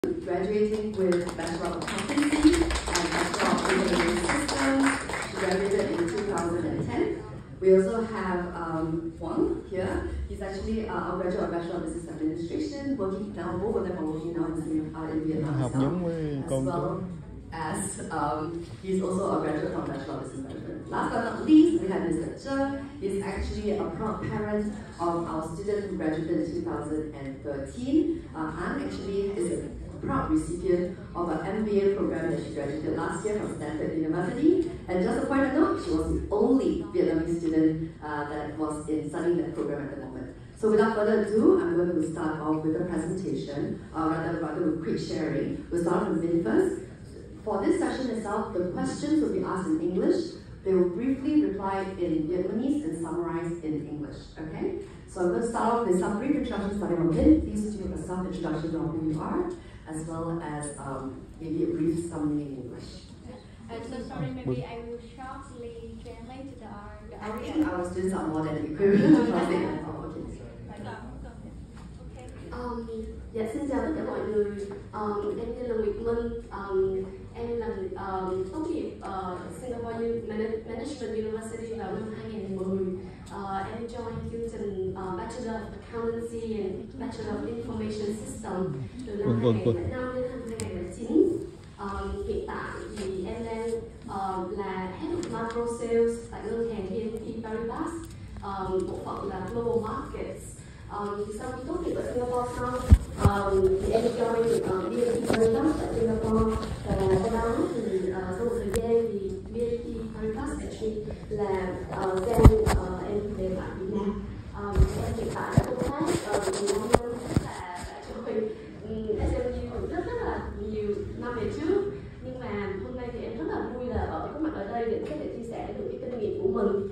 graduating with Bachelor of Accountancy and Bachelor of Information Systems. She graduated in 2010. We also have Huang here. He's actually a graduate of Bachelor of Business Administration, working now, both of them are working now in Vietnam as well as he's also a graduate from Bachelor of Business Management. Last but not least, we have Mr. Zheng. He's actually a proud parent of our student who graduated in 2013. Anne actually is a proud recipient of an MBA program that she graduated last year from Stanford University. And just a point of note, she was the only Vietnamese student that was studying that program at the moment. So without further ado, I'm going to start off with the presentation, rather with quick sharing. We'll start with Min first. For this session itself, the questions will be asked in English. They will briefly reply in Vietnamese and summarize in English, okay? So I'm going to start off with some brief introduction starting from Min. Please do a self-introduction of who you are, as well as maybe a brief summary in English. So sorry, maybe I will shortly translate the I think our students are more than equipped to translate. Oh, okay. Dạ, xin chào tất cả mọi người. Em tên là Nguyệt Minh. Em là tốt nghiệp Singapore Management University vào năm 2010. Em join chương trình Bachelor of Accountancy and Bachelor of Information System từ năm 2005 đến năm 2009. Hiện tại thì em đang là Head of Macro Sales tại ngân hàng BNP Paribas, bộ phận là Global Markets. Thì sau khi tốt nghiệp ở Singapore xong thì em join BNP Paribas tại Singapore, và sau đó thì sau một thời gian thì BNP Paribas actually là send em về lại Việt Nam. Em hiện tại đã công tác 15 năm, là đã join SMU rất là nhiều năm về trước, nhưng mà hôm nay thì em rất là vui là có mặt ở đây để có thể chia sẻ được cái kinh nghiệm của mình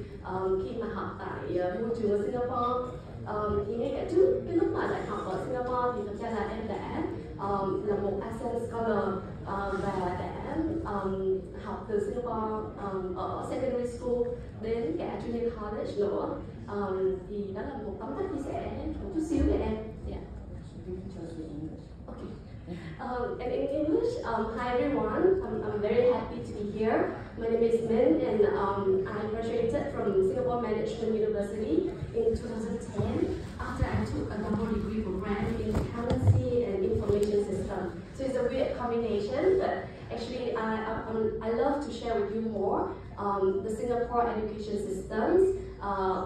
khi mà học tại môi trường ở Singapore. Thì ngay cả trước cái lúc mà đại học ở Singapore thì thật ra là em đã là một ASEAN Scholar và đã học từ Singapore ở secondary school đến cả junior college nữa. Thì đó là một tóm tắt chia sẻ một chút xíu về em. Yeah. Okay. And in English, hi everyone, I'm very happy to be here. My name is Min, and I graduated from Singapore Management University in 2010 after I took a double degree program in accountancy and information system. So it's a weird combination, but actually I love to share with you more the Singapore education systems,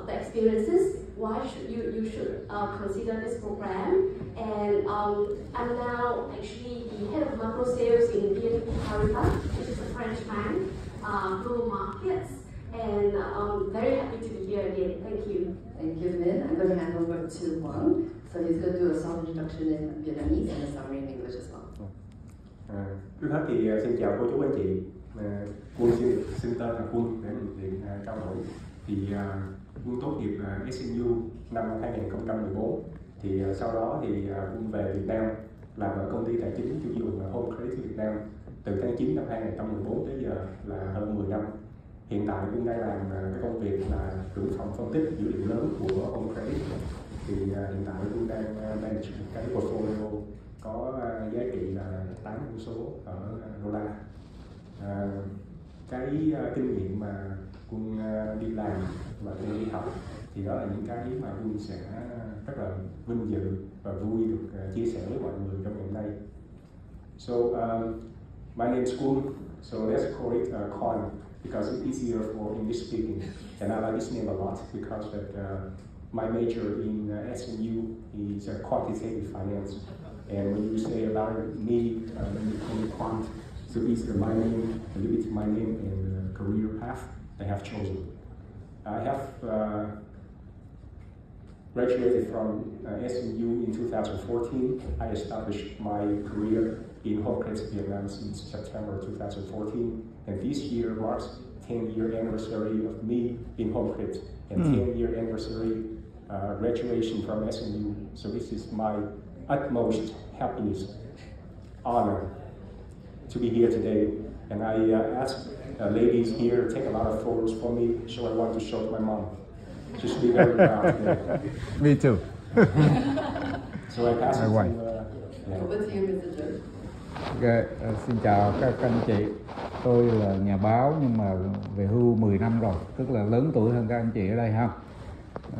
the experiences, why you should consider this program. And I'm now actually the head of macro sales in BNP Paribas, which is a French bank, Global Markets, and very happy to be here again. Thank you. Thank you, Min. I'm going to hand over to Huang. So he's going to do a self-introduction in Vietnamese and a summary in English as well. Trước hết thì xin chào cô chú anh chị. Quân xin tên là Quân để mình tiện trao đổi. Thì Quân tốt nghiệp SMU năm 2014. Thì sau đó thì Quân về Việt Nam làm ở công ty tài chính chủ dụng Home Credit Việt Nam từ tháng 9 năm 2014 tới giờ là hơn 10 năm. Hiện tại Quân đang làm cái công việc là trưởng phòng phân tích dữ liệu lớn của Home Credit. Thì hiện tại Quân đang manage một cái portfolio có giá trị là 8 con số ở đô la. Cái kinh nghiệm mà Quân đi làm và Quân đi học thì đó là những cái mà Quân sẽ rất là vinh dự và vui được chia sẻ với mọi người trong ngày hôm nay. So my name is Quân, so let's call it Con because it's easier for English speaking, and I like this name a lot because that my major in SMU is quantitative finance. And when you say about me, when you call me Quant, so it's my name, a little bit my name and career path I have chosen. I have graduated from SMU in 2014. I established my career in Home Credit Vietnam since September 2014, and this year marks 10-year anniversary of me in Home Credit and 10-year anniversary graduation from SMU. So this is my utmost happiness, honor to be here today. And I asked ladies here to take a lot of photos for me, so I want to show to my mom. She should be very proud today. Me too. So I pass it to Over to you, Mr. Zheng. Xin chào các anh chị. Tôi là nhà báo nhưng mà về hưu 10 năm rồi, tức là lớn tuổi hơn các anh chị ở đây ha.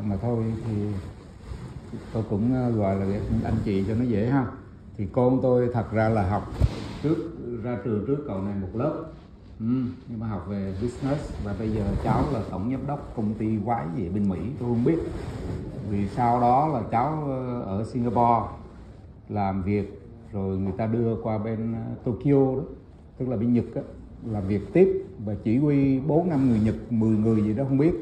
Mà thôi thì tôi cũng gọi là anh chị cho nó dễ ha. Thì con tôi thật ra là học ra trường trước cậu này một lớp, nhưng mà học về business, và bây giờ cháu là tổng giám đốc công ty quái gì bên Mỹ tôi không biết. Vì sau đó là cháu ở Singapore làm việc, rồi người ta đưa qua bên Tokyo đó, tức là bên Nhật á, làm việc tiếp và chỉ huy 4-5 người Nhật, 10 người gì đó không biết,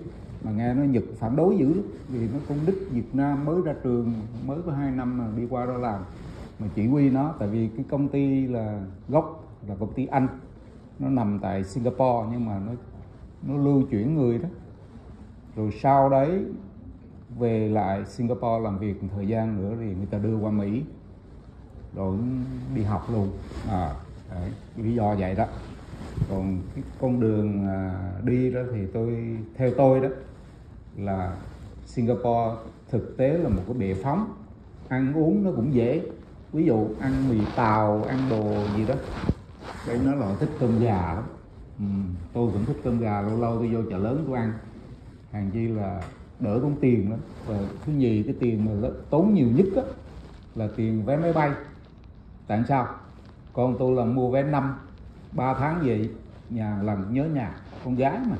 mà nghe nói Nhật phản đối dữ lắm, vì nó con nít Việt Nam mới ra trường, mới có 2 năm mà đi qua đó làm mà chỉ huy nó, tại vì cái công ty là gốc là công ty Anh, nó nằm tại Singapore nhưng mà nó lưu chuyển người đó, rồi sau đấy về lại Singapore làm việc một thời gian nữa thì người ta đưa qua Mỹ rồi đi học luôn. Đấy, lý do vậy đó. Còn cái con đường đi đó thì theo tôi đó là Singapore thực tế là một cái bệ phóng, ăn uống nó cũng dễ, ví dụ ăn mì tàu, ăn đồ gì đó, đây nó là thích cơm gà lắm. Tôi cũng thích cơm gà, lâu lâu tôi vô chợ lớn tôi ăn, hàng chi là đỡ tốn tiền lắm. Và thứ nhì, cái tiền mà tốn nhiều nhất á là tiền vé máy bay. Tại sao? Con tôi là mua vé 3 tháng về nhà làm nhớ nhà, con gái mà.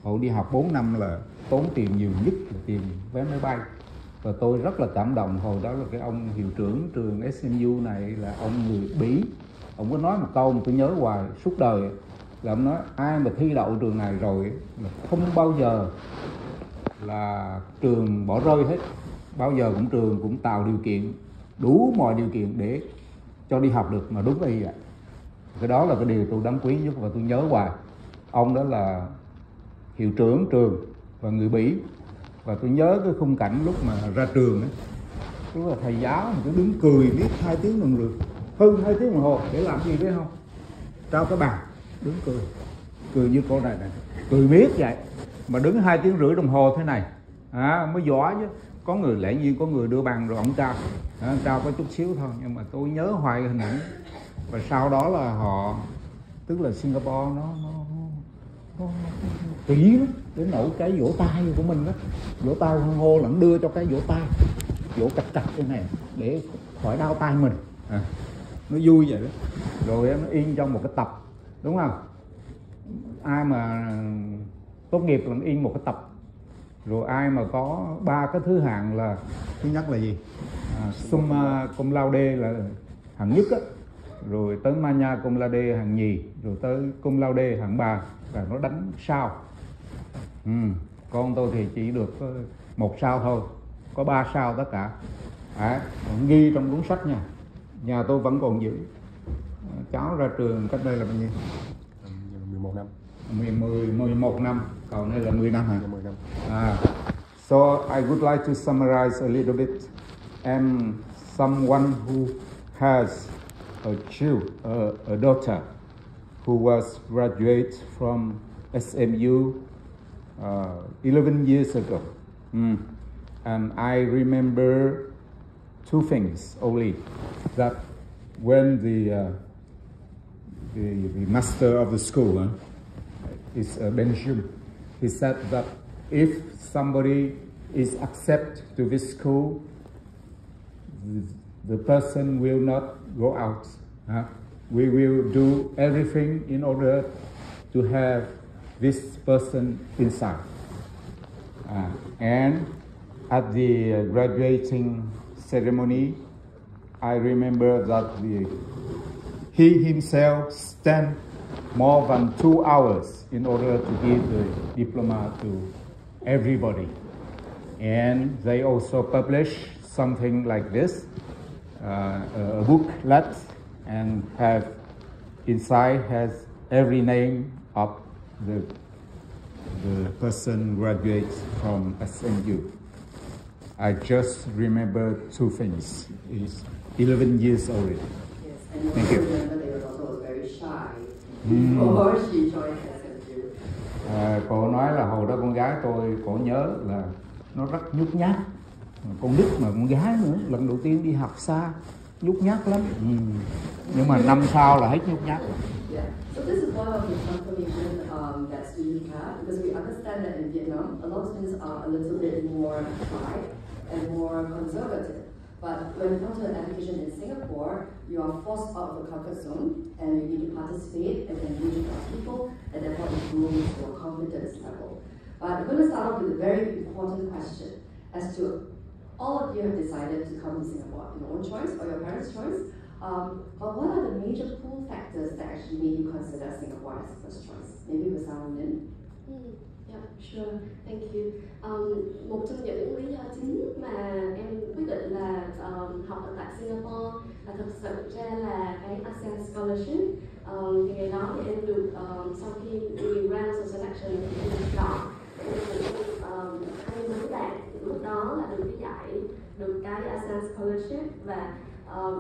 Hồi đi học 4 năm là tốn tiền nhiều nhất là tiền vé máy bay. Và tôi rất là cảm động, hồi đó là cái ông hiệu trưởng trường SMU này là ông người Bỉ. Ông có nói một câu mà tôi nhớ hoài suốt đời, là ông nói ai mà thi đậu trường này rồi là không bao giờ là trường bỏ rơi hết, bao giờ cũng trường cũng tạo điều kiện, đủ mọi điều kiện để cho đi học được, mà đúng là như vậy. Cái đó là cái điều tôi đáng quý nhất và tôi nhớ hoài. Ông đó là hiệu trưởng trường và người Bỉ, và tôi nhớ cái khung cảnh lúc mà ra trường ấy, tức là thầy giáo mà cứ đứng cười biết 2 tiếng đồng hồ, hơn 2 tiếng đồng hồ để làm gì biết không? Trao cái bàn, đứng cười như cô này, cười biết vậy, mà đứng 2 tiếng rưỡi đồng hồ thế này mới giỏi chứ. Có người lẽ nhiên có người đưa bàn rồi ông trao có chút xíu thôi, nhưng mà tôi nhớ hoài hình ảnh. Và sau đó là họ, tức là Singapore nó kỹ lắm, đến nỗi cái vỗ tay của mình đó, vỗ tay hoan hô lẫn đưa cho cái vỗ tay, vỗ cạch cái này để khỏi đau tay mình, nó vui vậy đó. Rồi nó in trong một cái tập, đúng không? Ai mà tốt nghiệp là in một cái tập. Rồi ai mà có 3 cái thứ hạng là, thứ nhất là gì? Summa cum laude là hạng nhất á, rồi tới magna cum laude hạng nhì, rồi tới cum laude hạng 3 là nó đánh sao. Con tôi thì chỉ được 1 sao thôi, có 3 sao tất cả. Ghi trong cuốn sách nha, nhà tôi vẫn còn giữ. Cháu ra trường cách đây là bao nhiêu? 11 năm. 11 năm, còn đây là 10 năm hả? 10 năm. So I would like to summarize a little bit. I'm someone who has a daughter who was graduate from SMU 11 years ago. And I remember 2 things only. That when the master of the school is Belgium, he said that if somebody is accepted to this school, the person will not go out. We will do everything in order to have this person inside. And at the graduating ceremony, I remember that he himself spent more than 2 hours in order to give the diploma to everybody. And they also publish something like this, a booklet, and have inside has every name of the person graduates from SMU. I just remember 2 things. It's 11 years old. Yes, and Thank you. Remember they were also very shy before she joined SMU. Cô nói là hồi đó con gái tôi, cổ nhớ là nó rất nhút nhát, con nít mà con gái nữa, lần đầu tiên đi học xa, nhút nhát lắm. Nhưng mà năm sau là hết nhút nhát rồi. Yeah, so this is one of the transformation that students have, because we understand that in Vietnam, a lot of students are a little bit more shy and more conservative. But when you come to education in Singapore, you are forced out of the comfort zone and you need to participate and engage with other people, and therefore improve your confidence level. But I'm going to start off with a very important question. As to all of you have decided to come to Singapore, your own choice or your parents' choice, but what are the major pull factors that actually made you consider Singapore as first choice? Maybe with Sang Lin. Yeah, sure, thank you. Một trong những lý do chính mà em quyết định là học ở tại Singapore là thực sự ra là cái ASEAN Scholarship. Thì ngày đó thì em được sau khi we ran for selection thì em được chọn. Hai mấy bạn lúc đó là được cái giải, được cái ASEAN Scholarship, và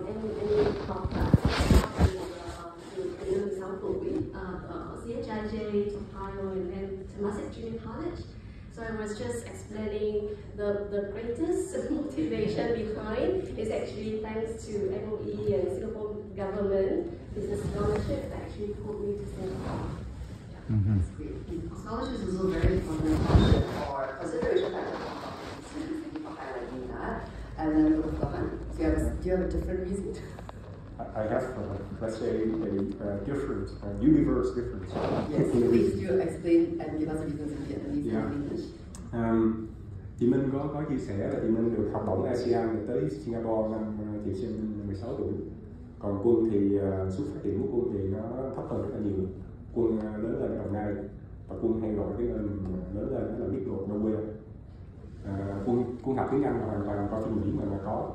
em học tại từ 16 tuổi ở CHIJ, Toa and then Temasek Junior College. So I was just explaining the greatest motivation behind is actually thanks to MOE and Singapore government business scholarship that actually pulled me to Singapore. That's great. Scholarship is also very important for consideration factor for students. Thank you for highlighting that. And then with Lohan, do you have a different reason? I have, let's say, a different, universe difference. Yes, please do explain and give us reasons in Vietnamese and English. Chị Minh có chia sẻ là chị Minh được học bổng ASEAN tới Singapore năm chị sinh 16 tuổi. Còn Quân thì xuất phát điểm của Quân thì nó thấp hơn rất là nhiều. Quân lớn lên ở Đồng Nai, và Quân hay gọi cái nơi lớn lên đó là Middle of Nowhere. Quân học tiếng Anh là hoàn toàn qua phim Mỹ mà có.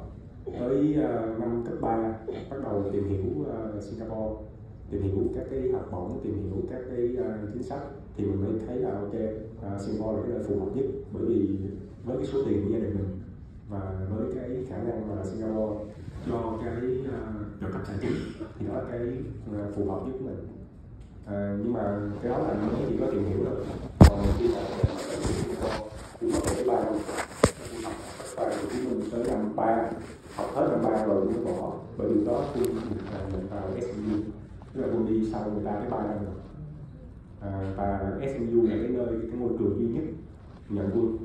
Tới năm cấp 3 bắt đầu tìm hiểu Singapore, tìm hiểu các cái học bổng, tìm hiểu các cái chính sách, thì mình mới thấy là ok, Singapore là cái nơi phù hợp nhất, bởi vì với cái số tiền của gia đình mình và với cái khả năng mà Singapore cho cái trợ cấp tài chính thì đó là cái phù hợp nhất của mình. Nhưng mà cái đó là mới chỉ có tìm hiểu thôi. Còn khi mà cũng có thể 3 năm và chúng mình tới năm 3, học hết năm 3 rồi mới bỏ, bởi vì đó tôi nhận vào SMU, tức là tôi đi sau người ta tới 3 năm rồi. Và SMU là cái nơi, cái ngôi trường duy nhất nhận quân.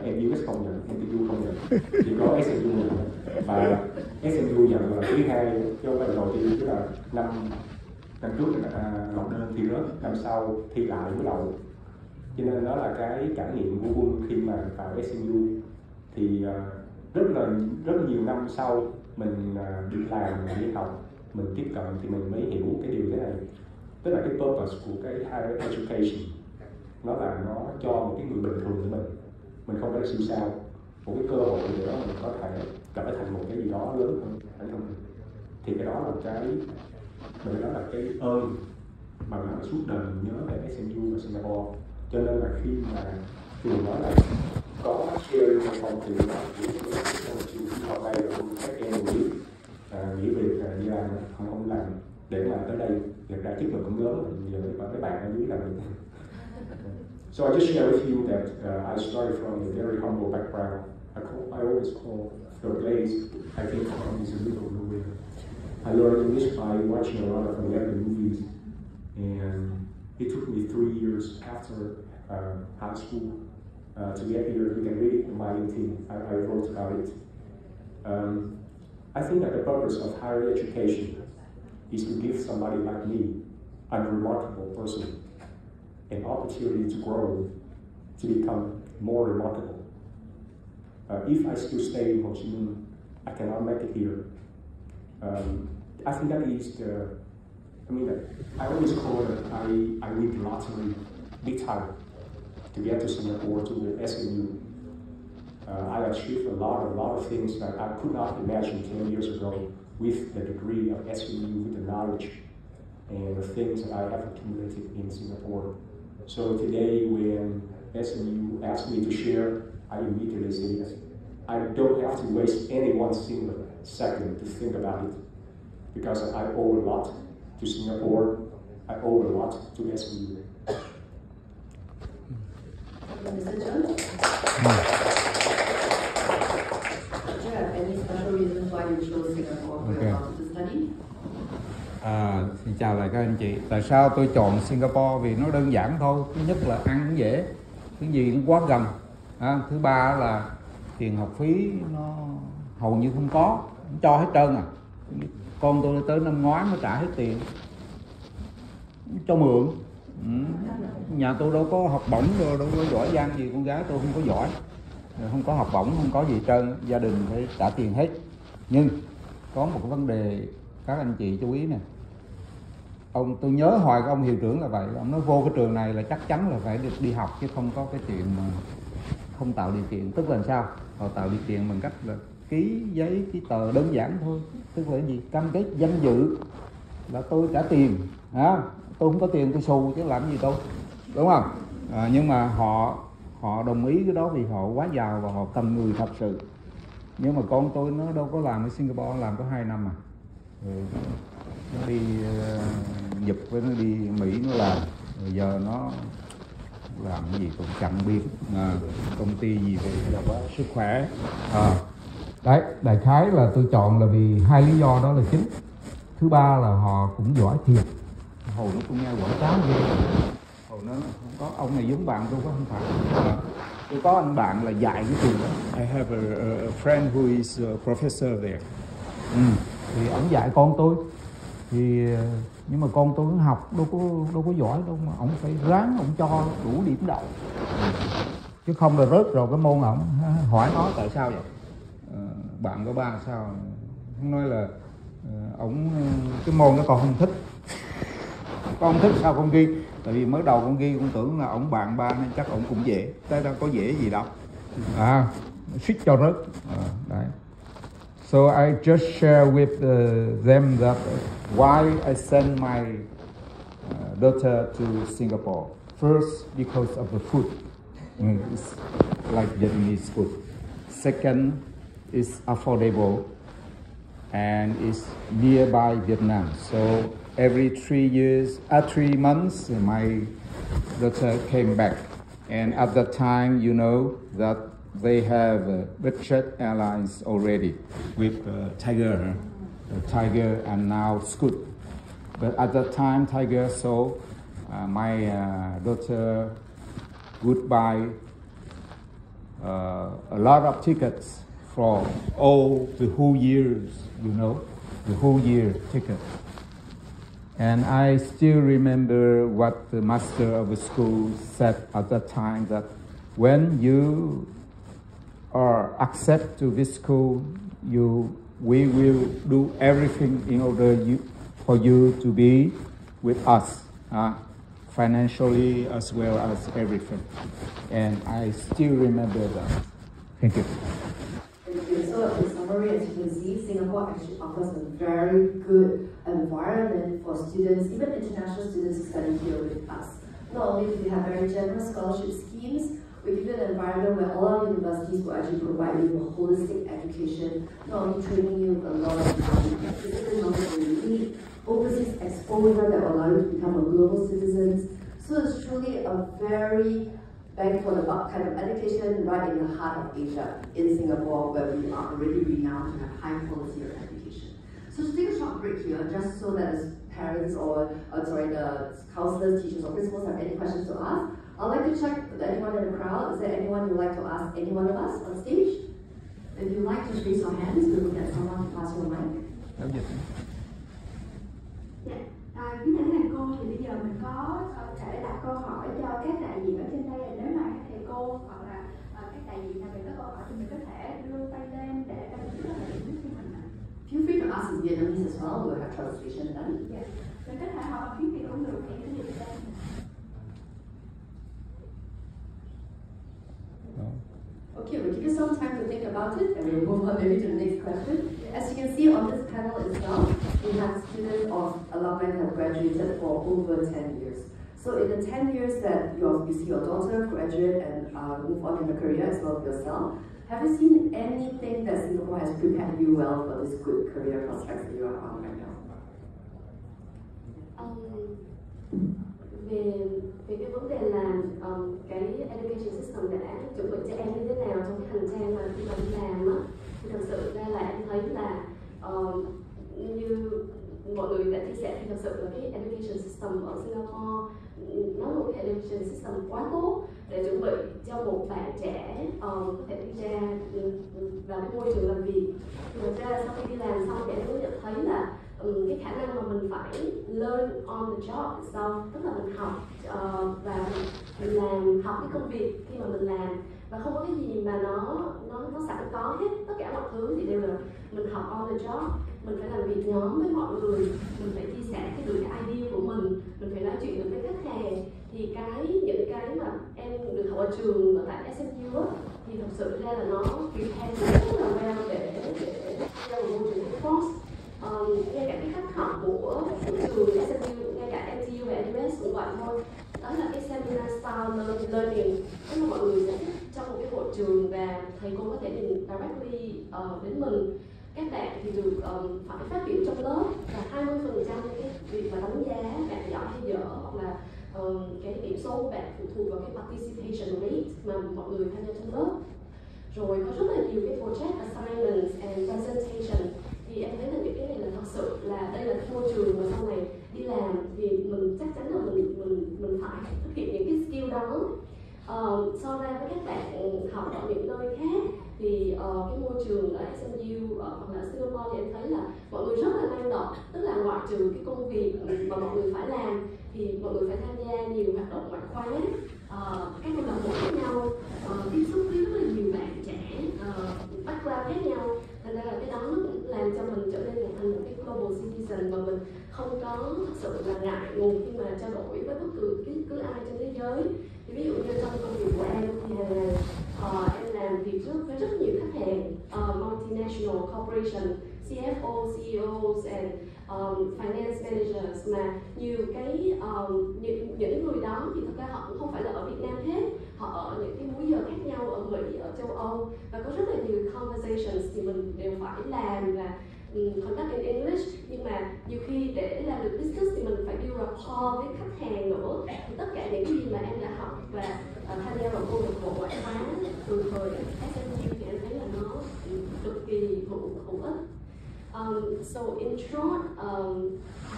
MUS không nhận, MTU không nhận, chỉ có SMU nhận. Và SMU nhận là thứ hai, chứ không phải đầu tiên, tức là năm trước nộp đơn thi rớt, năm sau thi lại mới đậu. Cho nên đó là cái trải nghiệm của Quân khi mà vào SMU. Thì rất là nhiều năm sau mình đi làm, đi học, mình tiếp cận thì mình mới hiểu cái điều thế này. Tức là cái purpose của cái higher education, nó là nó cho một cái người bình thường như mình không phải là siêu sao, một cái cơ hội để đó mình có thể trở thành một cái gì đó lớn hơn bản thân mình. Thì cái đó là cái ơn mà suốt đời mình nhớ về SMU và Singapore. Cho nên là khi mà mình nói là có share trong phòng thì hôm nay là các em nghỉ việc đi làm, không làm để mà tới đây. Thực ra trước mình cũng lớn, giờ mấy bạn ở dưới là mình. So I just share with you that I started from a very humble background. I always call the place I came from is a little nowhere. I learned English by watching a lot of American movies, and it took me 3 years after high school to get here. You can read it in my LinkedIn. I wrote about it. I think that the purpose of higher education is to give somebody like me, a remarkable person, an opportunity to grow, to become more remarkable. If I still stay in Ho Chi Minh, I cannot make it here. I think that is I always call it I win the lottery big time to get to Singapore, to the SMU. I achieved a lot of things that I could not imagine 10 years ago with the degree of SMU, with the knowledge and the things that I have accumulated in Singapore. So today when SMU asked me to share, I immediately said yes. I don't have to waste any one single second to think about it, because I owe a lot to Singapore, I owe a lot to SMU. Mr. Jones? Do you have any special reasons why you chose Singapore? Okay. Xin chào lại các anh chị. Tại sao tôi chọn Singapore? Vì nó đơn giản thôi. Thứ nhất là ăn cũng dễ, cái gì cũng quá gần. Thứ ba là tiền học phí nó hầu như không có, không cho hết trơn à. Con tôi tới năm ngoái mới trả hết tiền, cho mượn. Nhà tôi đâu có học bổng, đâu có giỏi giang gì, con gái tôi không có giỏi, không có học bổng, không có gì hết trơn, gia đình phải trả tiền hết. Nhưng có một cái vấn đề các anh chị chú ý nè, tôi nhớ hoài cái ông hiệu trưởng là vậy, ông nói vô cái trường này là chắc chắn là phải được đi học, chứ không có cái chuyện mà không tạo điều kiện. Tức là sao? Họ tạo điều kiện bằng cách là ký giấy, ký tờ đơn giản thôi. Tức là gì? Cam kết danh dự là tôi trả tiền, tôi không có tiền tôi xù chứ làm gì đâu, đúng không? Nhưng mà họ đồng ý cái đó vì họ quá giàu và họ cần người thật sự. Nhưng mà con tôi nó đâu có làm ở Singapore, làm có 2 năm rồi nó đi Nhật với nó đi Mỹ nó làm, rồi giờ nó làm cái gì cũng chẳng biết, công ty gì về sức khỏe. Đấy, đại khái là tôi chọn là vì 2 lý do đó là chính. Thứ ba là họ cũng giỏi thiệt. Hồi nó cũng nghe quảng cáo ghê. Hồi nó không có ông này giống bạn tôi có không phải. Tôi có anh bạn là dạy cái trường đó. I have a friend who is a professor there. Thì ông dạy con tôi. Thì nhưng mà con tôi học đâu có giỏi đâu, mà ông phải ráng ông cho đủ điểm đậu. Chứ không là rớt rồi cái môn là ông hỏi nó tại sao vậy? Bạn của ba sao? Không nói là ông cái môn nó còn không thích. Con không thích sao con ghi? Tại vì mới đầu con ghi con tưởng là ông bạn ba nên chắc ông cũng dễ. Tới đâu có dễ gì đâu. Suýt cho rớt. Đấy. So I just share with them that why I send my daughter to Singapore. First, because of the food. It's like Vietnamese food. Second, it's affordable and it's nearby Vietnam. So every 3 months, my daughter came back. And at that time, you know that they have budget airlines already with Tiger and now Scoot. But at that time, Tiger, so my daughter would buy a lot of tickets for all the whole years, you know, the whole year ticket. And I still remember what the master of the school said at that time, that when you are accepted to this school, we will do everything in order for you to be with us, financially as well as everything. And I still remember that. Thank you. Thank you. So in summary, as you can see, Singapore actually offers a very good environment for students, even international students, to study here with us. Not only do we have very generous scholarship schemes, we give you an environment where all our universities will actually provide you with a holistic education, not only training you with a lot of physical knowledge that you need, overseas exposure that will allow you to become a global citizen. So it's truly a very bang for the buck kind of education right in the heart of Asia, in Singapore, where we are already renowned to have high quality of education. So to take a short break here, just so that as parents or the counselors, teachers or principals have any questions to ask, I'd like to check with anyone in the crowd. Is there anyone you'd like to ask any one of us on stage? If you'd like to raise your hands, we will get someone to pass you a mic. Kính thưa thầy cô, thì bây giờ mình có thể đặt câu hỏi cho các đại diện ở trên đây. Nếu mà các thầy cô hoặc là các đại diện nào có câu hỏi thì mình có thể đưa tay lên để các bạn biết là điểm cho mình. Feel free to ask in Vietnamese as well. We'll have translation done. Yes. Mình có thể hỏi bằng tiếng Việt cũng được. Okay, we'll give you some time to think about it and we'll move on maybe to the next question. As you can see on this panel itself, we have students of alumni that have graduated for over 10 years. So in the 10 years that you see your daughter graduate and move on in her career as well as yourself, have you seen anything that Singapore has prepared you well for this good career prospects that you are on right now? Về cái vấn đề là cái education system đã chuẩn bị cho em như thế nào trong cái hành trang mà khi mà đi làm á, thì thật sự ra là em thấy là như mọi người đã chia sẻ thì thật sự là cái education system ở Singapore nó là một cái education system quá tốt để chuẩn bị cho một bạn trẻ có thể đi ra vào cái môi trường làm việc. Thực ra sau khi đi làm xong thì em mới nhận thấy là cái khả năng mà mình phải learn on the job itself, tức là mình học và mình làm học cái công việc khi mà mình làm, và không có cái gì mà nó sẵn có hết. Tất cả mọi thứ thì đều là mình học on the job. Mình phải làm việc nhóm với mọi người, mình phải chia sẻ cái idea của mình phải nói chuyện được với khách hàng. Thì những cái mà em được học ở trường ở tại SMU á, thì thật sự ra là nó prepare rất là well để ra một môi trường workforce. Ngay cả cái cách học của trường SMU, ngay cả MTU và NUS cũng vậy thôi. Đó là cái seminar style learning, tức là mọi người sẽ trong một cái hội trường và thầy cô có thể nhìn directly đến mình. Các bạn thì được phải phát biểu trong lớp, và 20% cái việc mà đánh giá bạn giỏi hay dở hoặc là cái điểm số của bạn phụ thuộc vào cái participation rate mà mọi người tham gia trong lớp. Rồi có rất là nhiều cái project assignments and presentation, thì em thấy là những cái này là thật sự là đây là cái môi trường mà sau này đi làm thì mình chắc chắn là mình phải thực hiện những cái skill đó. So ra với các bạn học ở những nơi khác thì cái môi trường ở SMU hoặc là Singapore thì em thấy là mọi người rất là năng động, tức là ngoại trừ cái công việc mà mọi người phải làm thì mọi người phải tham gia nhiều hoạt động ngoại khóa, các câu lạc bộ khác nhau, tiếp xúc với rất là nhiều bạn trẻ background khác nhau. Thành ra là cái đó nó cũng làm cho mình trở nên thành một cái global citizen mà mình không có thực sự là ngại ngùng khi mà trao đổi với bất cứ ai trên thế giới. Thì ví dụ như trong công việc của em thì hàng ngày em làm việc với rất nhiều khách hàng multinational corporation, CFO, CEOs and finance managers, mà nhiều cái những người đó thì thực ra họ cũng không phải là ở Việt Nam hết, họ ở những cái múi giờ khác nhau ở Mỹ, ở châu Âu, và có rất là nhiều conversations thì mình đều phải làm và conduct in English. Nhưng mà nhiều khi để làm được business thì mình phải build rapport với khách hàng nữa. Thì tất cả những cái gì mà em đã học và tham gia vào câu lạc bộ ngoại khóa từ thời SMU thì em thấy là nó cực kỳ hữu ích. So in short,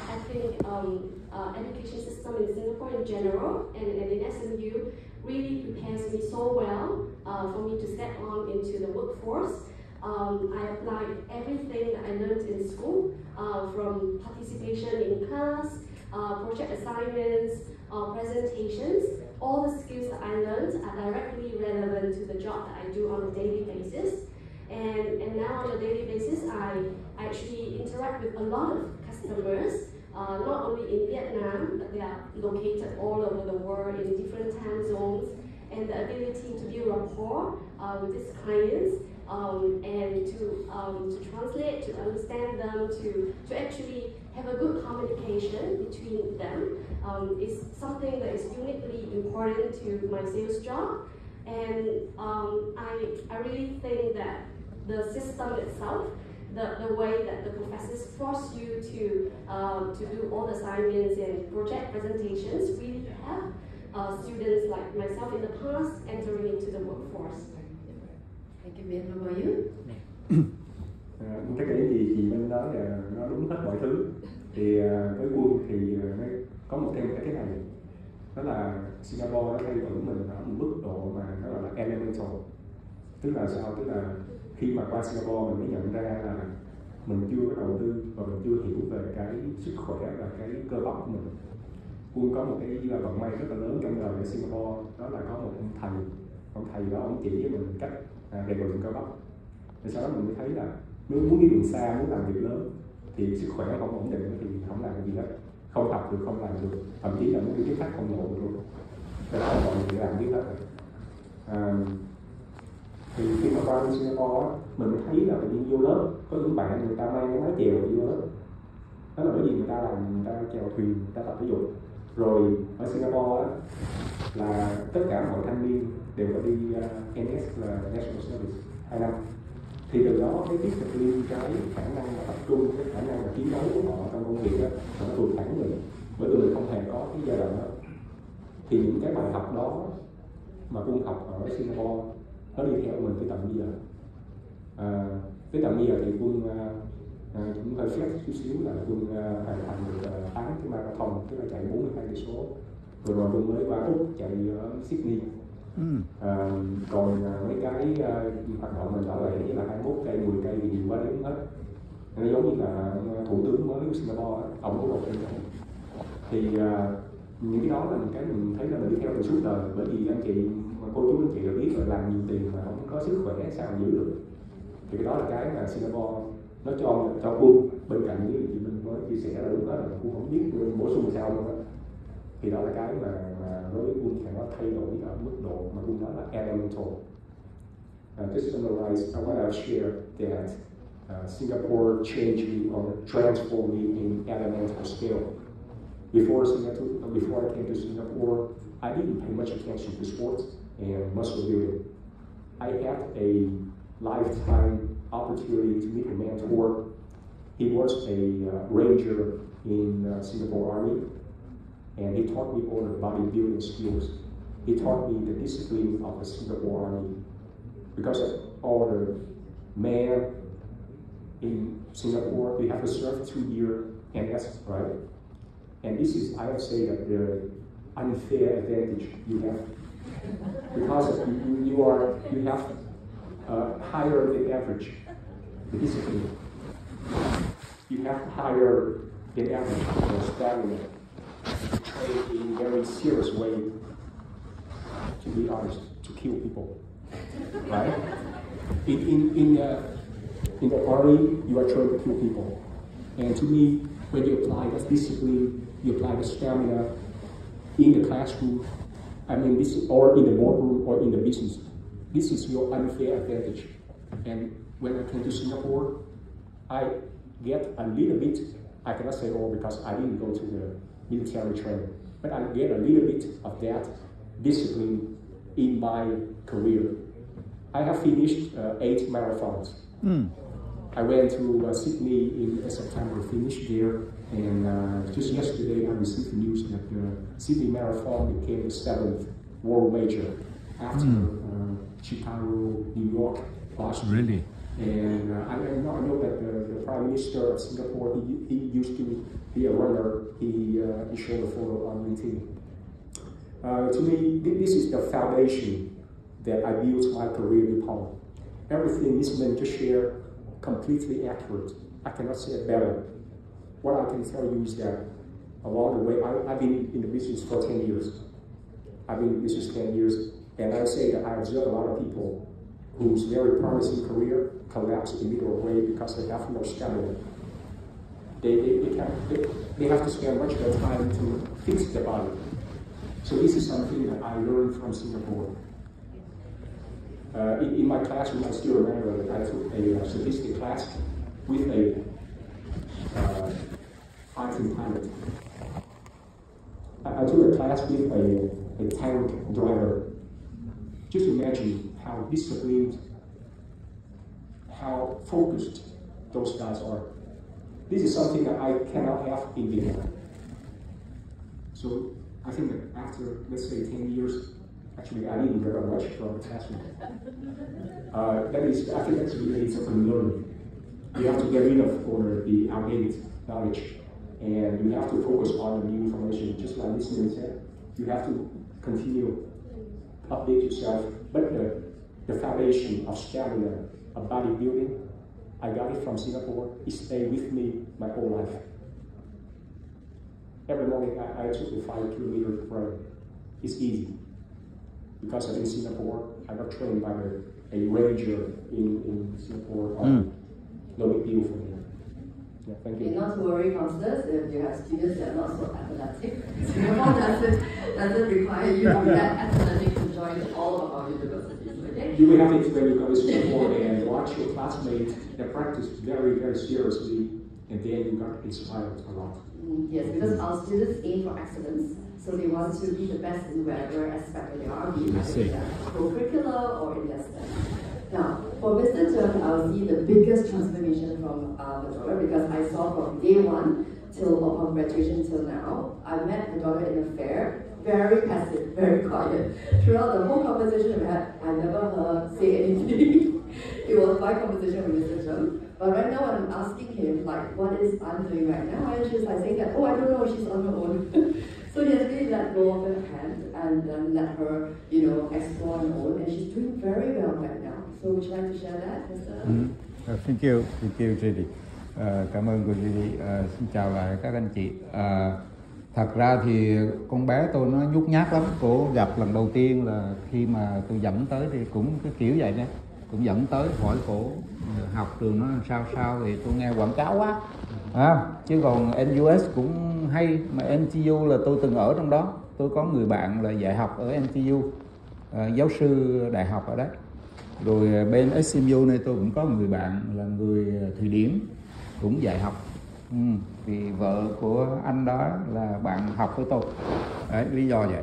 I think education system in Singapore in general and in SMU really prepares me so well for me to step on into the workforce. I applied everything that I learned in school, from participation in class, project assignments, presentations. All the skills that I learned are directly relevant to the job that I do on a daily basis. And now on a daily basis, I actually interact with a lot of customers, not only in Vietnam, but they are located all over the world in different time zones. And the ability to build rapport with these clients and to translate, to understand them, to actually have a good communication between them is something that is uniquely important to my sales job. And I really think that the system itself, the way that the professors force you to do all the assignments and project presentations really have students like myself in the past entering into the workforce. Thank you, Ben. How about you? Tất cả những gì chị Minh nói là nó đúng hết mọi thứ. Thì với Quân thì nó có một thêm cái này, đó là Singapore nó thay đổi mình ở một mức độ mà nó gọi là elemental. Tức là sao? Tức là khi mà qua Singapore mình mới nhận ra là mình chưa có đầu tư và mình chưa hiểu về cái sức khỏe và cái cơ bắp của mình. Quân có một cái vận may rất là lớn trong đời ở Singapore, đó là có một ông thầy đó, ông chỉ với mình cách rèn luyện cơ bắp. Thì sau đó mình mới thấy là nếu muốn đi đường xa, muốn làm việc lớn thì sức khỏe không ổn định thì không làm gì hết, không tập được, không làm được, thậm chí là muốn đi tiếp khách không nổi được luôn. Thế đó là mọi người làm biết hết rồi. Thì khi mà qua Singapore mình mới thấy là tự nhiên vô lớp có những bạn người ta mang cái mái chèo vô lớp. Đó là bởi vì người ta chèo thuyền, người ta tập thể dục. Rồi ở Singapore là tất cả mọi thanh niên đều có đi NS là National Service 2 năm. Thì từ đó cái tiếp tục liên cái khả năng mà tập trung, cái khả năng mà chiến đấu của họ trong công việc đó nó vượt hẳn mình, bởi vì mình không hề có cái giai đoạn đó. Thì những cái bài học đó mà Quân học ở Singapore nó đi theo mình tới tận bây giờ. Tới tận bây giờ thì Quân cũng hơi flex chút xíu là Quân hoàn thành được 8 cái marathon, tức là chạy 42 cây số. Vừa rồi Quân mới qua Úc chạy ở Sydney. Còn mấy cái hoạt động mình nhỏ lẻ là 21 cây, 10 cây thì nhiều quá đếm hết. Nó giống như là thủ tướng mới của Singapore, ông có một cái thì những cái đó là một cái mình thấy là mình đi theo mình suốt đời, bởi vì anh chị cô chú anh chị đã biết là làm nhiều tiền mà không có sức khỏe sao giữ được. Thì cái đó là cái mà Singapore nó cho Quân, bên cạnh những gì mình mới chia sẻ là lúc đó là Quân không biết bổ sung sao luôn á. Thì đó là cái mà đối với Quân thì nó thay đổi ở mức độ mà Quân nói là elemental. Just to summarize, I want to share that Singapore changed me or transformed me in elemental scale. Before I came to Singapore, I didn't pay much attention to sports and muscle building. I had a lifetime opportunity to meet a mentor. He was a ranger in Singapore Army, and he taught me all the bodybuilding skills. He taught me the discipline of the Singapore Army. Because of all the men in Singapore, they have to serve 2-year NS, right? And this is, I would say, that the unfair advantage you have, because you have higher than average the discipline. You have higher than average stamina. You train in a very serious way. To be honest, to kill people, right? In the army, you are trained to kill people, and to me, when you apply that discipline, you apply the stamina in the classroom, I mean, or in the boardroom or in the business. This is your unfair advantage. And when I came to Singapore, I get a little bit, I cannot say all because I didn't go to the military training, but I get a little bit of that discipline in my career. I have finished 8 marathons. I went to Sydney in September, finished there, and just yesterday I received the news that the Sydney Marathon became the 7th world major after Chicago, New York, Boston. Really? And I know that the Prime Minister of Singapore, he used to be a runner. He showed a photo on LinkedIn. To me, this is the foundation that I built my career upon. Everything this man just shared, completely accurate. I cannot say it better. What I can tell you is that along the way, I've been in the business for 10 years. I've been in business 10 years, and I say that I observe a lot of people whose very promising career collapsed in the middle of the way because they have no stamina. They have to spend much of their time to fix their body. So this is something that I learned from Singapore. In my classroom, I still remember that I took a statistics class with a fighting pilot. I took a class with a tank driver. Just imagine how disciplined, how focused those guys are. This is something that I cannot have in Vietnam. So I think that after, let's say, 10 years, actually I didn't learn much from the classroom. I think that's really something learning. You have to get rid of all the outdated knowledge, and you have to focus on the new information. Just like this man said, you have to continue update yourself. But the foundation of stamina, of bodybuilding, I got it from Singapore. It stayed with me my whole life. Every morning I took a 5-kilometer run. It's easy. Because I'm in Singapore, I got trained by a ranger in Singapore. No big deal for me. Yeah, thank you. Not to worry, counselors, if you have students that are not so athletic. Singapore doesn't require you to be that athletic to join all of our universities. Okay? You will have it when you go to Singapore and watch your classmates that practice very, very seriously, and then you got inspired a lot. Yes, because our students aim for excellence, so they want to be the best in whatever aspect they are, be it in their co-curricular or in their studies. Now, for Mr. Tung, I'll see the biggest transformation from the daughter, because I saw from day one till upon graduation till now, I met the daughter in a fair, very passive, very quiet. Throughout the whole conversation we had, I never heard her say anything. It was my conversation with Mr. Tung. But right now I'm asking him like, what is I'm doing right now? And she's like saying that, oh, I don't know, she's on her own. So he has really let go of her hand and let her, explore on her own. And she's doing very well right now. So would you like to share that, Mr.? Thank you, Judy. Cảm ơn cô Judy. Xin chào lại các anh chị. Thật ra thì con bé tôi nó nhút nhát lắm. Cô gặp lần đầu tiên là khi mà tôi dẫn tới thì cũng cái kiểu vậy nè, cũng dẫn tới hỏi cổ học trường nó sao thì tôi nghe quảng cáo quá. Chứ còn NUS cũng hay, mà NTU là tôi từng ở trong đó. Tôi có người bạn là dạy học ở NTU, giáo sư đại học ở đấy. Rồi bên SMU này tôi cũng có người bạn là người Thụy Điển cũng dạy học. Vì vợ của anh đó là bạn học với tôi. Đấy, lý do vậy.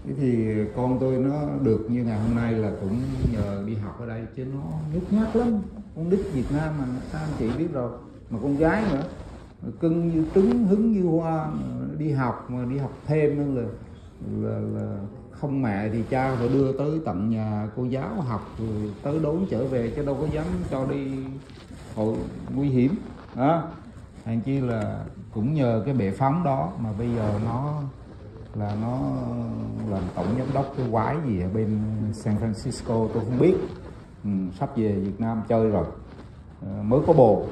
Thế thì con tôi nó được như ngày hôm nay là cũng nhờ đi học ở đây, chứ nó nhút nhát lắm. Con nít Việt Nam mà sao anh chị biết rồi, mà con gái nữa, cưng như trứng hứng như hoa, đi học mà đi học thêm nữa là không mẹ thì cha phải đưa tới tận nhà cô giáo học rồi tới đón trở về, chứ đâu có dám cho đi hội nguy hiểm đó. Hàng chi là cũng nhờ cái bệ phóng đó mà bây giờ nó làm tổng giám đốc cái quái gì ở bên San Francisco tôi không biết. Sắp về Việt Nam chơi rồi. Mới có bồ,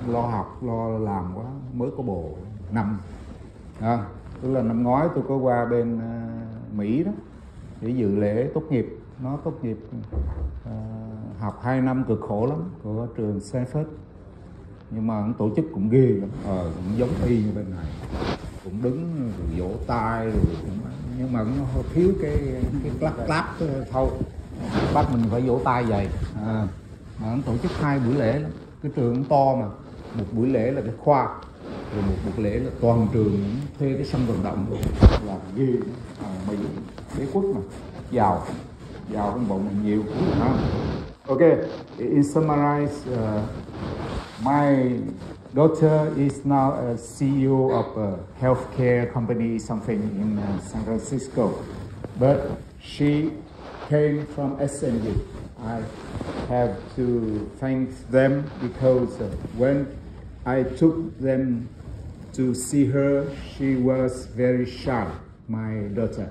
lo học lo làm quá, mới có bồ năm. Tức là năm ngoái tôi có qua bên Mỹ đó để dự lễ tốt nghiệp. Nó tốt nghiệp học 2 năm cực khổ lắm của trường Stanford, nhưng mà tổ chức cũng ghê lắm, cũng giống y như bên này, cũng đứng rồi vỗ tay rồi nhưng mà nó thiếu cái clap thôi, bắt mình phải vỗ tay vậy. Mà nó tổ chức 2 buổi lễ lắm. Cái trường to mà, một buổi lễ là cái khoa, rồi một buổi lễ là toàn trường thuê cái sân vận động là ghê. Mỹ đế quốc mà giàu hơn bọn mình nhiều. Okay, in summarize, my daughter is now a CEO of a healthcare company, something in San Francisco, but she came from SMU. I have to thank them because when I took them to see her, she was very shy, my daughter,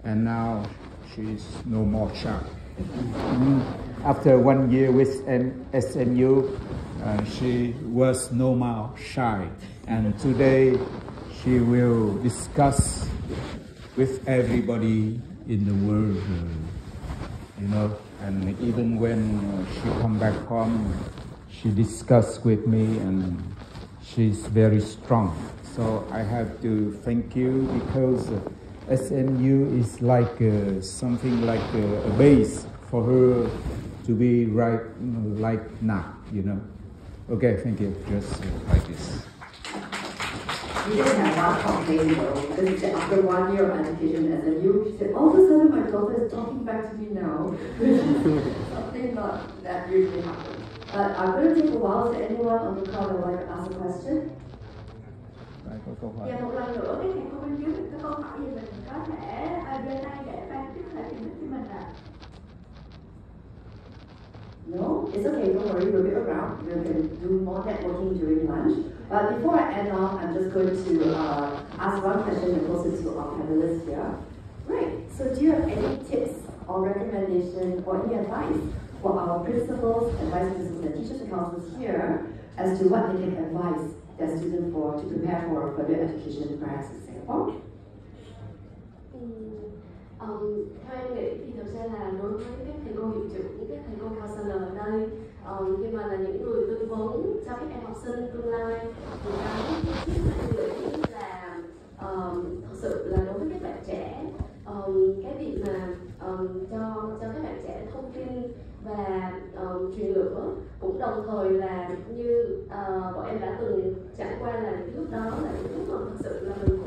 and now she's no more shy. After 1 year with SMU, she was no more shy, and today she will discuss with everybody in the world, and even when she come back home, she discuss with me, and she's very strong. So I have to thank you because SMU is like something like a base for her to be right like now, Okay, thank you. Just like this. We did have one complaint though, because after 1 year of education at SMU, she said, all of a sudden my daughter is talking back to me now. Something not that usually happens. But I'm going to take a while. Is there anyone on the crowd that would like to ask a question? Và một lần nữa, cái thầy cô bên dưới mình có câu hỏi gì mình có thể đưa tay để ban chức có thể tìm cho mình ạ. No, it's okay, don't worry, we'll be around. We can do more networking during lunch. But before I end off, I'm just going to ask one question and pose it to our panelists here. Right, so do you have any tips or recommendation or any advice for our principals, advice principals and teachers and counselors here as to what they can advise their students to prepare for further education perhaps in Singapore? Theo em nghĩ thì thực ra là đối với các thầy cô hiệu trưởng, các thầy cô counselor ở đây, khi mà là những người tư vấn cho các em học sinh tương lai, thì em nghĩ là thật sự là đối với các bạn trẻ, cái việc mà cho các bạn trẻ thông tin và truyền lửa, cũng đồng thời là như bọn em đã từng trải qua là những lúc đó là những lúc mà thật sự là mình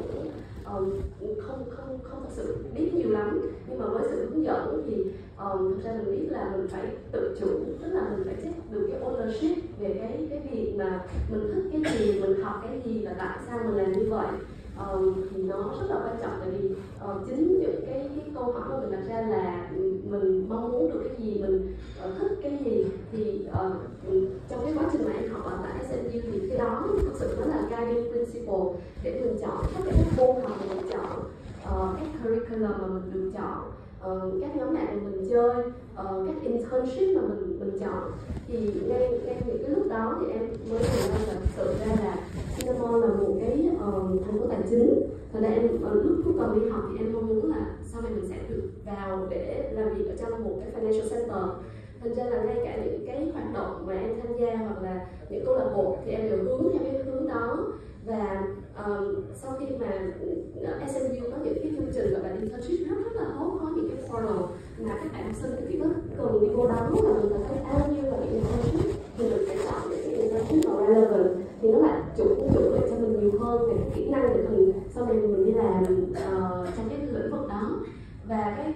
cũng không thật sự biết nhiều lắm, nhưng mà với sự hướng dẫn thì thực ra mình biết là mình phải tự chủ, tức là mình phải take được cái ownership về cái việc mà mình thích cái gì, mình học cái gì và tại sao mình làm như vậy. thì nó rất là quan trọng, tại vì chính những cái câu hỏi mà mình đặt ra là mình mong muốn được cái gì, mình thích cái gì, thì trong cái quá trình mà em học ở tại SNU thì cái đó thực sự nó là guiding principle để mình chọn tất cả các môn học mà mình chọn, các curriculum mà mình được chọn, các nhóm bạn mà mình chơi, các internship mà mình chọn. Thì ngay những cái lúc đó thì em mới nhận ra là thực sự ra là Singapore là một cái thành phố tài chính. Thật ra em lúc còn đi học thì em mong muốn là sau này mình sẽ được vào để làm việc ở trong một cái financial center. Thành ra là ngay cả những cái hoạt động mà em tham gia hoặc là những câu lạc bộ thì em đều hướng theo cái hướng đó. Và sau khi mà SNU có những cái chương trình gọi là internship rất là tốt, có những cái portal mà các bạn học sinh thì chỉ có cần đi vô đó là mình thấy bao nhiêu là những internship thì mình sẽ chọn những cái internship mà relevant, thì nó lại chuẩn lại cho mình nhiều hơn về cái kỹ năng để mình sau này mình đi làm trong cái lĩnh vực đó. Và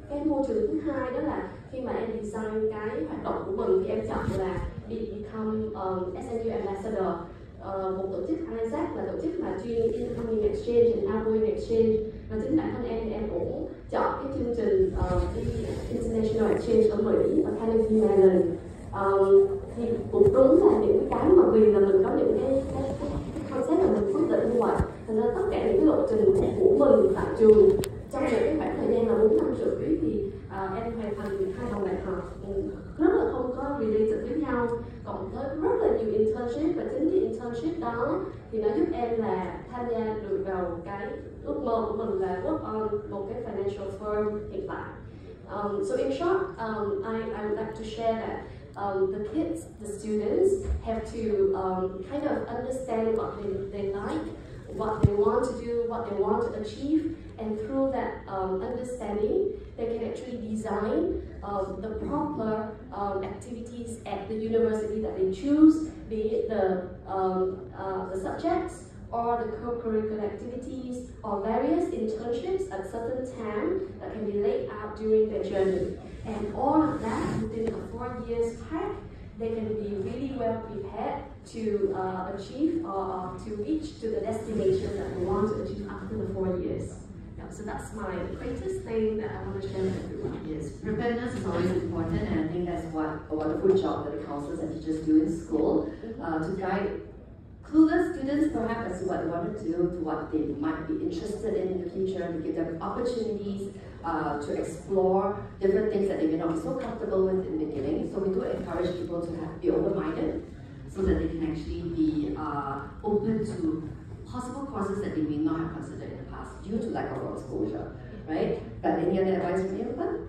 cái môi trường thứ hai đó là khi mà em design cái hoạt động của mình thì em chọn là become SNU ambassador. Một tổ chức ISAC là tổ chức mà chuyên incoming exchange and outgoing exchange, và chính bản thân em thì em cũng chọn cái chương trình đi international exchange ở Mỹ, ở Carnegie Mellon. Thì cũng đúng là những cái mà vì là mình có những cái concept là mình quyết định như vậy, thành ra tất cả những cái lộ trình của mình tại trường trong một cái khoảng thời gian là 4 năm rưỡi thì em hoàn thành 2 bằng đại học rất là không có related với nhau, cộng tới rất là nhiều internship, và chính cái internship đó thì nó giúp em là tham gia được vào cái ước mơ của mình là work on một cái financial firm hiện tại. So in short, I would like to share that the kids, the students have to kind of understand what they like, what they want to do, what they want to achieve, and through that understanding, they can actually design the proper activities at the university that they choose, be it the subjects or the co-curricular activities or various internships at certain time that can be laid out during their journey. And all of that within a 4 years pack, they can be really well prepared to achieve or to reach to the destination that they want to achieve after the 4 years. Yeah, so that's my greatest thing that I want to share with everyone. Yes, preparedness is always important, and I think that's what a wonderful job that the counselors and teachers do in school to guide clueless students perhaps as to what they want to do, to what they might be interested in the future, to give them opportunities to explore different things that they may not be so comfortable with in the beginning. So we do encourage people to be open-minded so that they can actually be open to possible courses that they may not have considered in the past due to lack of exposure, right? But any other advice from you, Evan?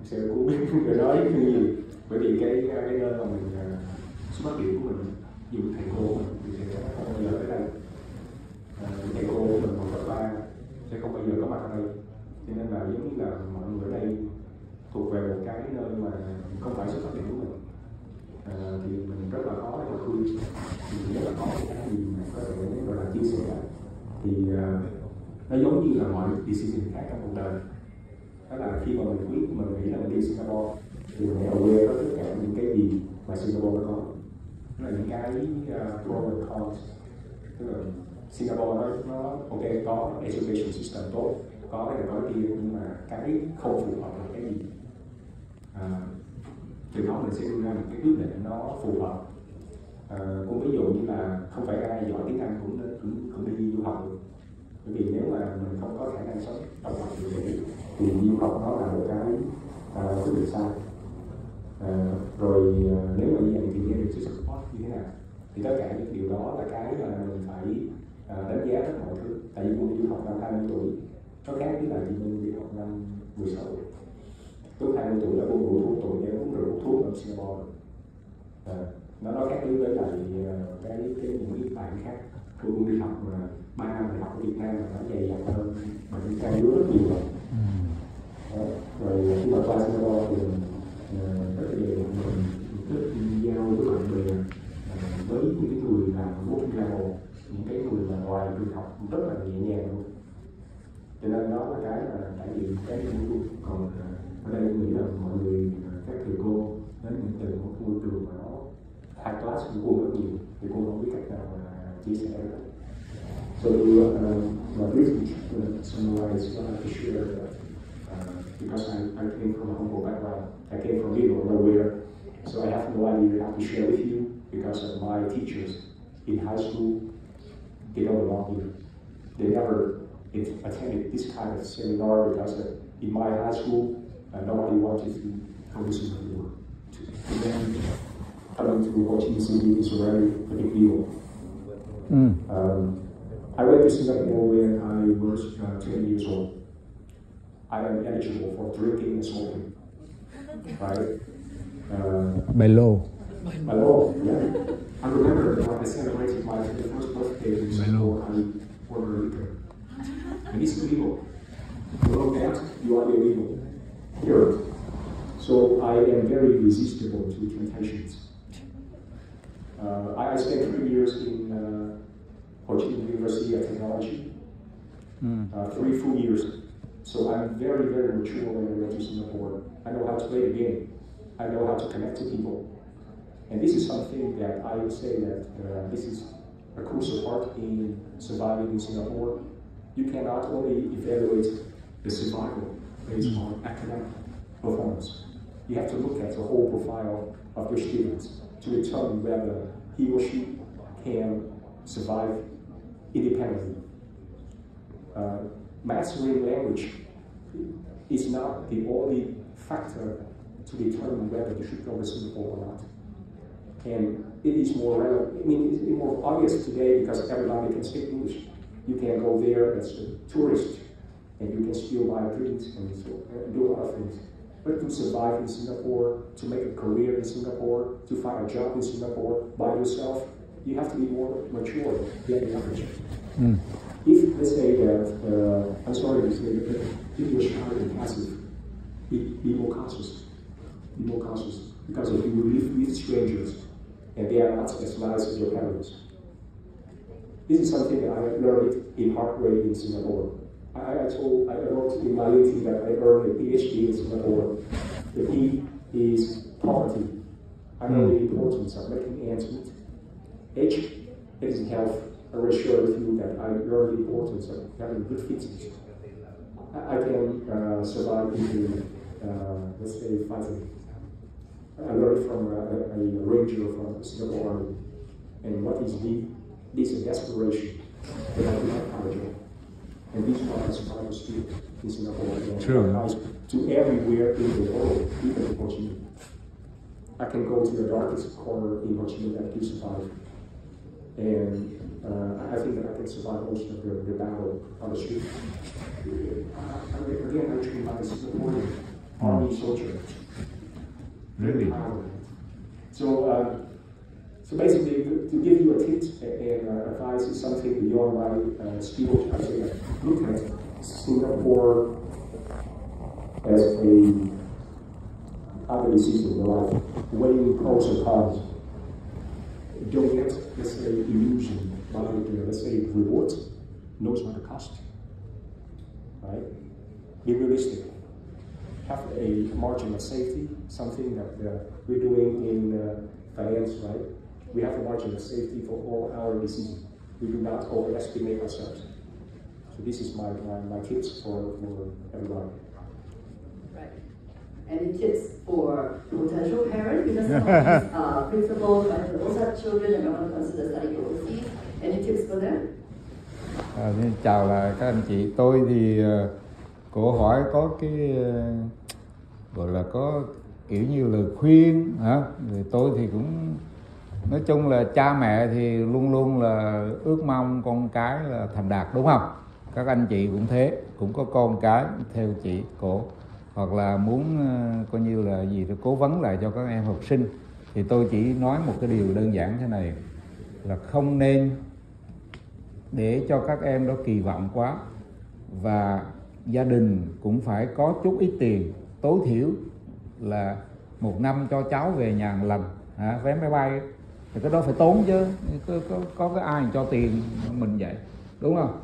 Sự cũng biết người nói như gì, bởi vì cái nơi mà mình xuất phát điểm của mình, dù thầy cô mình thì sẽ không bao giờ tới đây, thầy cô của mình còn cấp 3 sẽ không bao giờ có mặt ở đây, cho nên là giống như là mọi người ở đây thuộc về một cái nơi mà không phải xuất phát điểm của mình, thì mình rất là khó để mà khuyên, mình rất là khó cái gì mà có thể gọi là chia sẻ, thì nó giống như là mọi decision khác trong cuộc đời. Đó là khi mà mình nghĩ là mình đi Singapore thì mình hãy aware có tất cả những cái gì mà Singapore nó có, đó là những cái pros and cons. Tức là Singapore nó ok, có education system tốt, có cái này có cái kia, nhưng mà cái không phù hợp là cái gì, từ đó mình sẽ đưa ra một cái quyết định nó phù hợp. Cũng ví dụ như là không phải ai giỏi tiếng Anh cũng đi du học được, bởi vì nếu mà mình không có khả năng sống độc lập thì du học nó là một cái quyết định sai. Rồi nếu mà như vậy thì gia đình sẽ support như thế nào, thì tất cả những điều đó là cái mà mình phải đánh giá tất mọi thứ. Tại vì Quân đi du học năm 20 tuổi nó khác với lại Quân đi học năm 16 tuổi. Lúc 20 tuổi là Quân ngủ thuốc tuổi để uống rượu thuốc ở Singapore. Nó khác với lại những bạn khác. Quân đi học mà 3 năm đại học ở Việt Nam mà nó dày dặn hơn, mình càng yếu rất nhiều rồi. Rồi khi mà qua Singapore thì rất là dễ mình thích giao với bạn bè, với những cái người làm working level, những cái người mà ngoài trường học rất là nhẹ nhàng luôn. Cho nên đó là cái mà trải nghiệm cái của tôi. Còn ở đây tôi nghĩ là mọi người, các thầy cô đến những từ một môi trường mà nó high class của cô rất nhiều, thì cô không biết cách nào mà chia sẻ được. So briefly summarize what I have to share that because I came from a humble background, I came from middle of nowhere, so I have no idea how to share with you because of my teachers in high school. They don't belong here. They never attended this kind of seminar because in my high school, nobody wanted to come to Singapore. And then coming to Ho Chi Minh City is already a big deal. I went to Singapore when I was 20 years old. I am eligible for drinking and smoking, right? By law. By law, yeah. I remember when I celebrated my first birthday in Singapore, I ordered liquor. And it's illegal. Below that, you are illegal. Here. So I am very resistible to temptations. I spent 3 years in Ho Chi Minh University of Technology, 3 full years. So I'm very, very mature when I went to Singapore. I know how to play the game. I know how to connect to people. And this is something that I would say that this is a crucial part in surviving in Singapore. You cannot only evaluate the survival based on academic performance. You have to look at the whole profile of your students to determine whether he or she can survive independently. Mastering language is not the only factor to determine whether you should go to Singapore or not. And it is more relevant. I mean, it's more obvious today because everybody can speak English. You can go there as a tourist, and you can still buy drinks and do a lot of things. But to survive in Singapore, to make a career in Singapore, to find a job in Singapore by yourself, you have to be more mature than the average. If, let's say that, I'm sorry to say that if you're shy and passive, be more cautious. Be more cautious. Because if you live with strangers, and they are not as nice as your parents. This is something that I learned in hard way in Singapore. I wrote in my LinkedIn that I earned a PhD in Singapore. The P is poverty. I know the importance of making ends meet. H is health. I will share with you that I learned the importance of having good fitness. I can survive into, let's say, fighting. I learned from a ranger from the Singapore Army. And what is need? This is desperation. But I do not have a job. And these are the survival skills in Singapore. True. To everywhere in the world, even in Ho Chi Minh. I can go to the darkest corner in Ho Chi Minh and do survive. And I think that I can survive most of the battle on the street. Again, I trained by the Singaporean Army soldier. Really? So basically, to give you a tip and advice is something beyond my skill. I say, look at Singapore as other decision in your life, weighing pros and cons. Don't get, let's say, illusion by let's say, reward knows what the cost. Right? Be realistic. Have a margin of safety, something that we're doing in finance, right? We have a margin of safety for all our decisions. We do not overestimate ourselves. So this is my tips for everybody. Right. Any tips for potential parents? Because some of these principals also have children and want to consider studying overseas. Any tips for them? Chào là các anh chị. Tôi thì cô hỏi có cái gọi là có kiểu như lời khuyên hả? Thì tôi thì cũng nói chung là cha mẹ thì luôn luôn là ước mong con cái là thành đạt, đúng không? Các anh chị cũng thế, cũng có con cái theo chị cổ, hoặc là muốn coi như là gì để cố vấn lại cho các em học sinh. Thì tôi chỉ nói một cái điều đơn giản thế này, là không nên để cho các em đó kỳ vọng quá, và gia đình cũng phải có chút ít tiền, tối thiểu là 1 năm cho cháu về nhà một lần, vé máy bay thì cái đó phải tốn chứ, có cái ai cho tiền mình vậy, đúng không?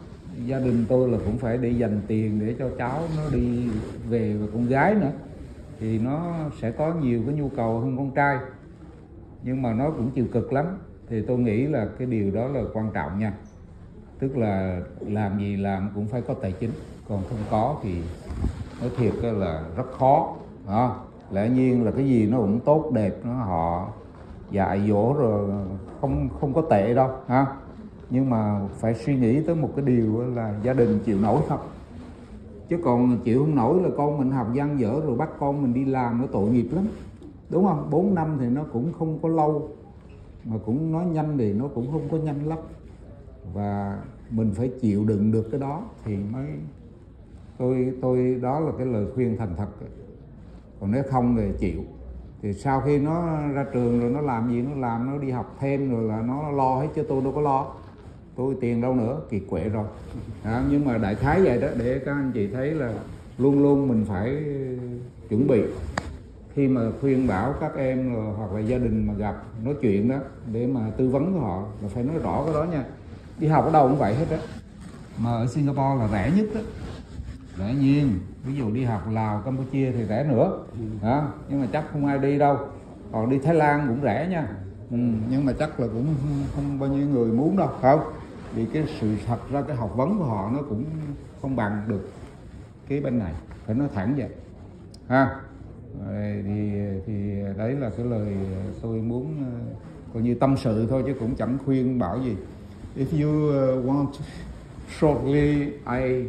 Gia đình tôi là cũng phải để dành tiền để cho cháu nó đi về, và con gái nữa thì nó sẽ có nhiều cái nhu cầu hơn con trai, nhưng mà nó cũng chịu cực lắm. Thì tôi nghĩ là cái điều đó là quan trọng nha. tức là làm gì làm cũng phải có tài chính, còn không có thì nói thiệt là rất khó. Lẽ nhiên là cái gì nó cũng tốt đẹp, nó họ dạy dỗ rồi không có tệ đâu ha, nhưng mà phải suy nghĩ tới một cái điều là gia đình chịu nổi không, chứ còn chịu không nổi là con mình học văn dở rồi bắt con mình đi làm nó tội nghiệp lắm, đúng không? 4 năm thì nó cũng không có lâu, mà cũng nói nhanh thì nó cũng không có nhanh lắm, và mình phải chịu đựng được cái đó thì mới tôi đó là cái lời khuyên thành thật. Còn nếu không thì chịu, thì sau khi nó ra trường rồi nó làm gì nó làm, nó đi học thêm rồi là nó lo hết, chứ tôi đâu có lo, tôi tiền đâu nữa, kiệt quệ rồi. Nhưng mà đại khái vậy đó, để các anh chị thấy là luôn luôn mình phải chuẩn bị khi mà khuyên bảo các em rồi, hoặc là gia đình mà gặp nói chuyện đó, để mà tư vấn của họ là phải nói rõ cái đó nha. Đi học ở đâu cũng vậy hết á, mà ở Singapore là rẻ nhất đó, rẻ nhiên. Ví dụ đi học Lào, Campuchia thì rẻ nữa, nhưng mà chắc không ai đi đâu. Còn đi Thái Lan cũng rẻ nha, nhưng mà chắc là cũng không bao nhiêu người muốn đâu, không? Vì cái sự thật ra cái học vấn của họ nó cũng không bằng được cái bên này, phải nói thẳng vậy ha. Thì đấy là cái lời tôi muốn coi như tâm sự thôi, chứ cũng chẳng khuyên bảo gì. If you want shortly, I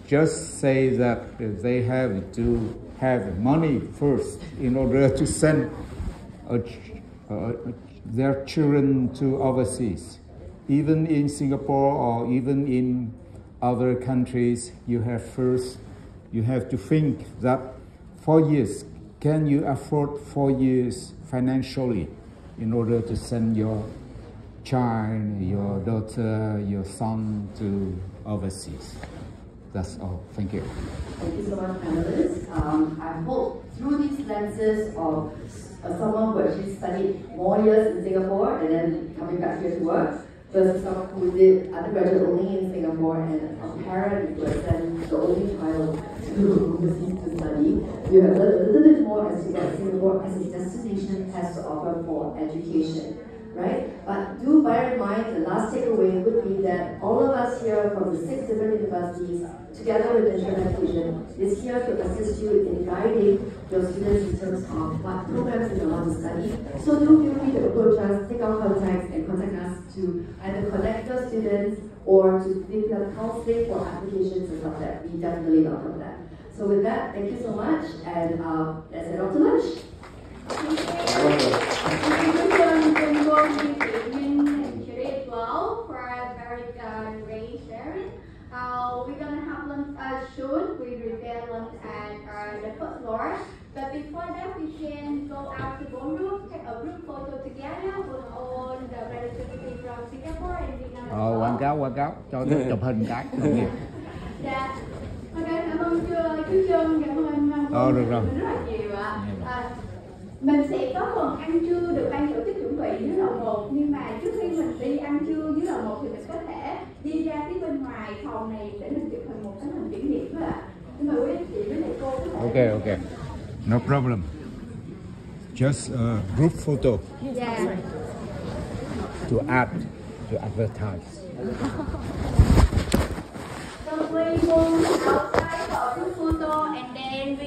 just say that they have to have money first in order to send their children to overseas. Even in Singapore or even in other countries, you have to think that 4 years, can you afford 4 years financially in order to send your child, your daughter, your son to overseas? That's all. Thank you. Thank you so much, panelists. I hope through these lenses of someone who actually studied more years in Singapore and then coming back here to work, versus someone who did undergraduate only in Singapore and a parent who has sent the only child to overseas to study, you have learned a little bit more as to what Singapore as a destination has to offer for education. Right? But do bear in mind, the last takeaway would be that all of us here from the 6 different universities, together with the Internet Vision, is here to assist you in guiding your students in terms of what programs they want to study. So do feel free to approach us, take our contacts, and contact us to either connect your students or to give them counseling for applications and stuff that. We definitely welcome that. So with that, thank you so much, and let's head off to lunch. As well for a very great sharing. We're gonna have lunch soon. We prepare lunch at the first floor. But before that, we can go out to ballroom, take a group photo together with all the representatives from Singapore and Vietnam. Quảng cáo cho nó chụp hình cái. Dạ. Ok, cảm ơn chú Trương, cảm ơn được rồi. Rất là nhiều ạ. Mình sẽ có phần ăn trưa được ban tổ chức chuẩn bị dưới lầu 1, nhưng mà trước khi mình đi ăn trưa dưới lầu 1 thì mình có thể đi ra phía bên ngoài phòng này để mình chụp hình một cái hình kỷ niệm đó ạ. Nhưng mà quý anh chị với lại cô có thể... Okay. No problem. Just a group photo. Yeah. To advertise. So we move outside for a group photo and then we